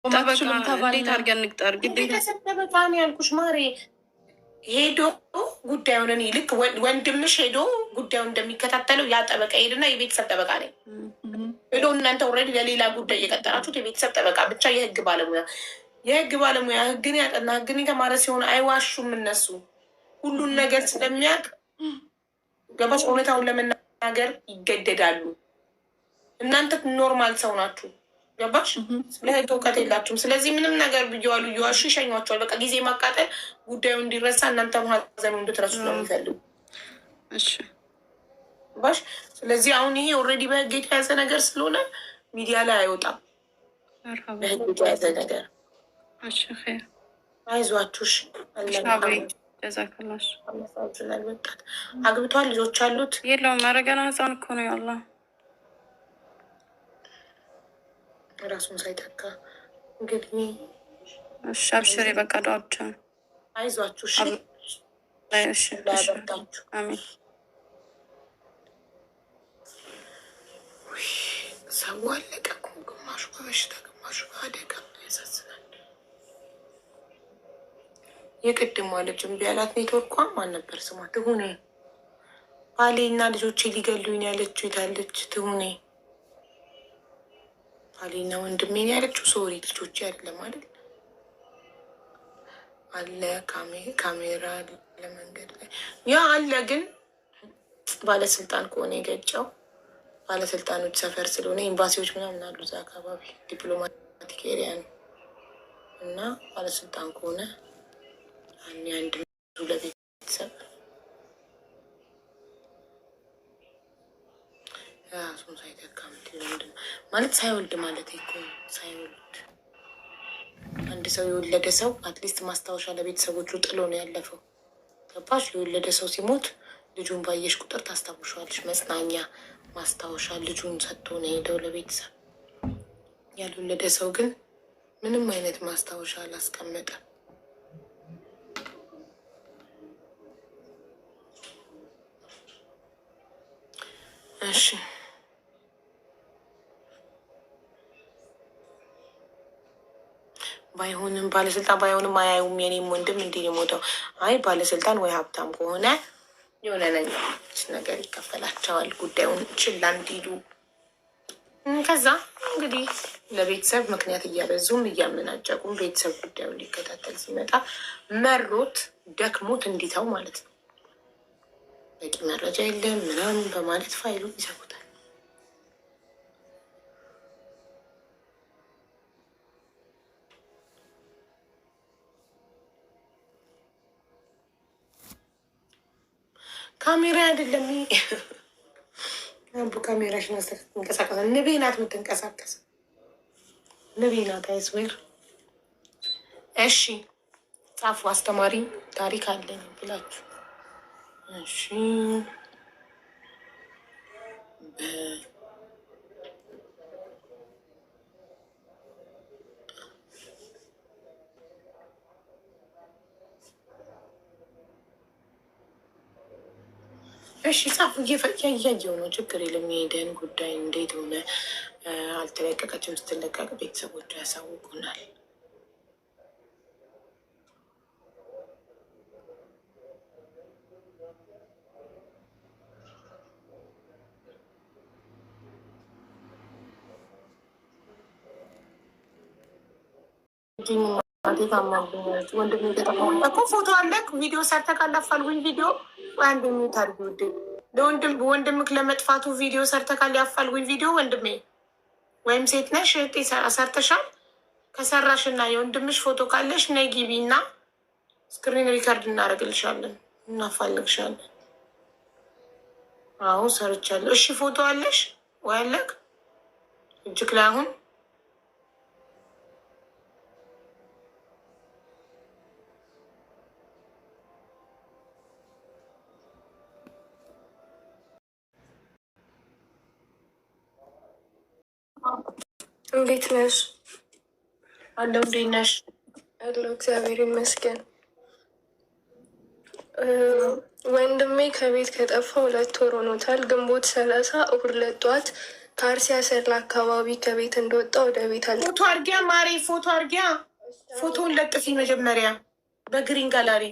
ጠበቃ እንዴት አድርገን እንቅጠር? ግዴታ ጠበቃ ነው ያልኩሽ ማሬ። ሄዶ ጉዳዩን እኔ ልክ ወንድምሽ ሄዶ ጉዳዩን እንደሚከታተለው ያ ጠበቃ ሄድና የቤተሰብ ጠበቃ ነኝ ሄዶ እናንተ ኦልሬዲ ለሌላ ጉዳይ እየቀጠራችሁት የቤተሰብ ጠበቃ ብቻ የህግ ባለሙያ ህግን ያጠና ህግን የተማረ ሲሆን አይዋሹም። እነሱ ሁሉን ነገር ስለሚያውቅ ገባሽ? እውነታውን ለመናገር ይገደዳሉ። እናንተ ኖርማል ሰው ናችሁ። ገባሽ? ስለ ህግ እውቀት የላችሁም። ስለዚህ ምንም ነገር ብየዋሉ እየዋሹ ይሸኟቸዋል። በቃ ጊዜ ማቃጠል፣ ጉዳዩ እንዲረሳ፣ እናንተ ሀዘኑ እንድትረሱ ነው የሚፈልጉ። ገባሽ? ስለዚህ አሁን ይሄ ኦልሬዲ በህግ የተያዘ ነገር ስለሆነ ሚዲያ ላይ አይወጣም። በህግ የተያዘ ነገር አይዟችሁሽ። አልወጣት አግብቷል፣ ልጆች አሉት የለውም? አረገና ህፃን እኮ ነው ያላ ራሱን ሳይተካ እንግዲህ አብሽሬ በቃ ዱአ ብቻ ነው። አይዟችሁ ላበርታችሁ። አሜን። ሰው አለቀ እኮ ግማሹ በበሽታ ግማሹ በአደጋ። ያሳዝናል። የቅድም ዋለች እምቢ ያላት ኔትወርኳ ማን ነበር ስሟ? ትሁኔ ባሌ እና ልጆቼ ሊገሉኝ ያለችው የታለች? ትሁኔ ባሌና ወንድሜን ያለችው ሶሪ ልጆቼ አይደለም አይደል? አለ ካሜራ ለመንገድ ላይ ያ አለ። ግን ባለስልጣን ከሆነ የገጨው ባለስልጣኖች ሰፈር ስለሆነ ኤምባሲዎች ምናምን አሉ እዛ አካባቢ ዲፕሎማቲክ ኤሪያ ነው እና ባለስልጣን ከሆነ አንድ ለቤተሰብ ራሱን ሳይተካ ምትወልድ ማለት ሳይወልድ ማለት እኮ ሳይወልድ አንድ ሰው የወለደ ሰው አትሊስት ማስታወሻ ለቤተሰቦቹ ጥሎ ነው ያለፈው። ገባሽ? የወለደ ሰው ሲሞት ልጁን ባየሽ ቁጥር ታስታውሻለሽ። መጽናኛ ማስታወሻ ልጁን ሰጥቶ ነው የሄደው ለቤተሰብ። ያልወለደ ሰው ግን ምንም አይነት ማስታወሻ አላስቀመጠም። እሺ ባይሆንም ባለስልጣን ባይሆንም አያዩም። የኔም ወንድም እንዲህ የሞተው አይ ባለስልጣን ወይ ሀብታም ከሆነ የሆነ ነገር ይከፈላቸዋል ጉዳዩን ችላ እንዲሉ። ከዛ እንግዲህ ለቤተሰብ ምክንያት እያበዙም እያመናጨቁም ቤተሰብ ጉዳዩን ሊከታተል ሲመጣ መሮት ደክሞት እንዲተው ማለት ነው። በቂ መረጃ የለም ምናምን በማለት ፋይሉን ይዘጉታል። ካሜራ አይደለም አቡ ካሜራሽ ንቀሳቀስ ንቤ ናት የምትንቀሳቀስ ንቤ ናት። አይስዌር እሺ ጻፉ። አስተማሪ ታሪክ አለኝ ብላችሁ እሺ እሺ ጻፉ። እያየው ነው። ችግር የለም። የሄደን ጉዳይ እንዴት ሆነ አልተለቀቀችም። ስትለቀቅ ቤተሰቦቹ ያሳውቁናል። ወንድም እኮ ፎቶ አለክ ቪዲዮ ሰርተህ ካላፋልጉኝ ቪዲዮ አንድ ሚኒት አድርጊ ውዴ። ወንድምክ ለመጥፋቱ ቪዲዮ ሰርተህ ካላፋልጉኝ ቪዲዮ ወንድሜ ወይም ሴት ነሽ ሰርተሻል። ከሰራሽ እና የወንድምሽ ፎቶ ካለሽ ነይ ግቢ እና ስክሪን ሪከርድ እናደርግልሻለን፣ እናፋልግሻለን። አዎ ሰርቻለሁ። እሺ ፎቶ አለሽ ወይ አለክ እጅክ ላይ አሁን እንዴት ነሽ? አለው። እንዴት ነሽ? አለው። እግዚአብሔር ይመስገን። ወንድሜ ከቤት ከጠፋ 2 ወር ሆኖታል። ግንቦት 30 እሑድ ዕለት ጠዋት ከአርሲ አሰላ አካባቢ ከቤት እንደወጣ ወደ ቤት አለ። ፎቶ አርጊያ ማሬ፣ ፎቶ አርጊያ። ፎቶውን ለጥፊ መጀመሪያ በግሪን ጋላሪ።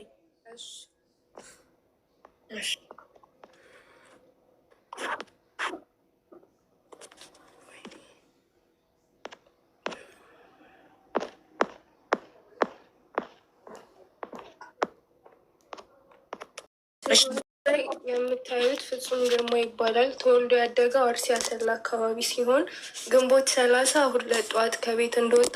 የምታዩት ፍጹም ግርማ ይባላል። ተወልዶ ያደገው አርሲ አሰላ አካባቢ ሲሆን ግንቦት 30 እሁድ ዕለት ጠዋት ከቤት እንደወጣ